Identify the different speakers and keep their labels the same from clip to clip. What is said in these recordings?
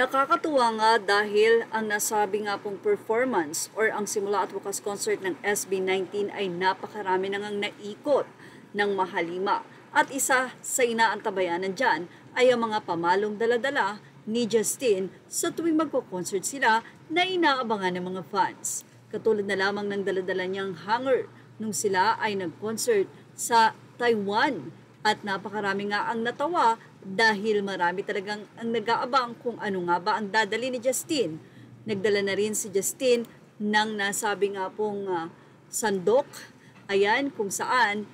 Speaker 1: Nakakatuwa nga dahil ang nasabi nga pong performance or ang simula at wakas concert ng SB19 ay napakarami nang naikot ng Mahalima. At isa sa inaantabayanan dyan ay ang mga pamalong daladala ni Justin sa tuwing magko-concert sila na inaabangan ng mga fans. Katulad na lamang ng daladala niyang hanger nung sila ay nag-concert sa Taiwan. At napakarami nga ang natawa dahil marami talagang ang nag-aabang kung ano nga ba ang dadali ni Justin. Nagdala na rin si Justin ng nasabi nga pong sandok. Ayan, kung saan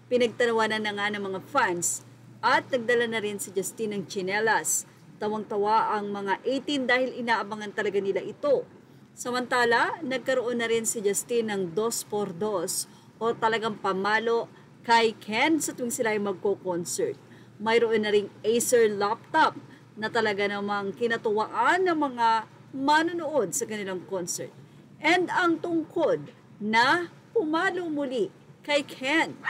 Speaker 1: pinagtanawanan na nga ng mga fans. At nagdala na rin si Justin ng tsinelas. Tawang-tawa ang mga 18 dahil inaabangan talaga nila ito. Samantala, nagkaroon na rin si Justin ng 2x2 o talagang pamalo kay Ken sa tuwing sila ay magko-concert. Mayroon na ring Acer laptop na talaga namang kinatuwaan ng mga manonood sa kanilang concert. And ang tungkod na pumalo muli kay Ken.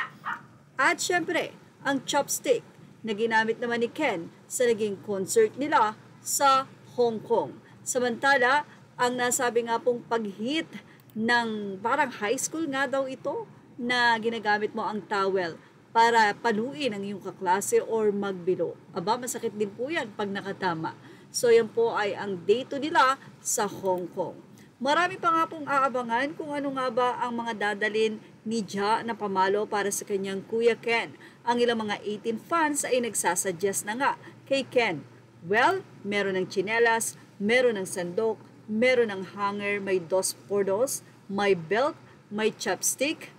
Speaker 1: At syempre, ang chopstick na ginamit naman ni Ken sa naging concert nila sa Hong Kong. Samantala, ang nasabi nga pong pag-hit ng parang high school nga daw ito na ginagamit mo ang towel para paluin ang iyong kaklase or magbilo. Aba, masakit din po yan pag nakatama. So yan po ay ang day 2 nila sa Hong Kong. Marami pa nga pong aabangan kung ano nga ba ang mga dadalin ni Ja na pamalo para sa kanyang Kuya Ken. Ang ilang mga 18 fans ay nagsasuggest na nga kay Ken. Well, meron ng tsinelas, meron ng sandok, meron ng hanger, may 2x2, may belt, may chopstick,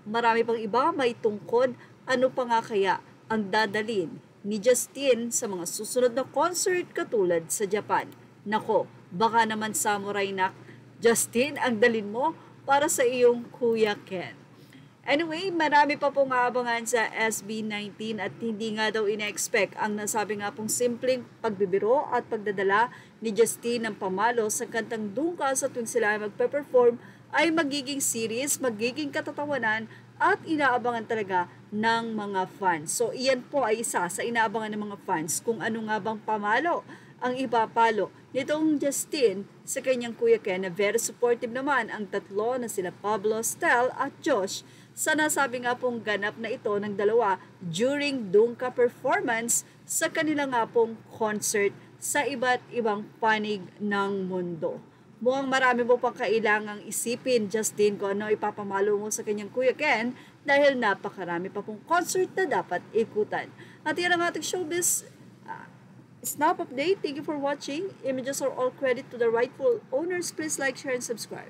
Speaker 1: marami pang iba, may tungkod. Ano pa nga kaya ang dadalin ni Justin sa mga susunod na concert katulad sa Japan? Nako, baka naman samurai na Justin ang dalin mo para sa iyong Kuya Ken. Anyway, marami pa pong aabangan sa SB19 at hindi nga daw ina-expect ang nasabi nga pong simpleng pagbibiro at pagdadala ni Justin ng pamalo sa kantang Dungka sa tuwing sila magpe-perform ay magiging series, magiging katatawanan at inaabangan talaga ng mga fans. So iyan po ay isa sa inaabangan ng mga fans kung ano nga bang pamalo ang ipapalo nitong Justin sa kanyang Kuya Ken na very supportive naman ang tatlo na sila Pablo, Stel at Josh sa nasabi nga pong ganap na ito ng dalawa during Dungka performance sa kanila nga pong concert sa iba't ibang panig ng mundo. Mukhang marami mo pang kailangang isipin, Justin, kung ano ipapamalo mo sa kanyang Kuya Ken dahil napakarami pa pong concert na dapat ikutan. At yan ang ating showbiz Snap update. Thank you for watching. Images are all credit to the rightful owners. Please like, share, and subscribe.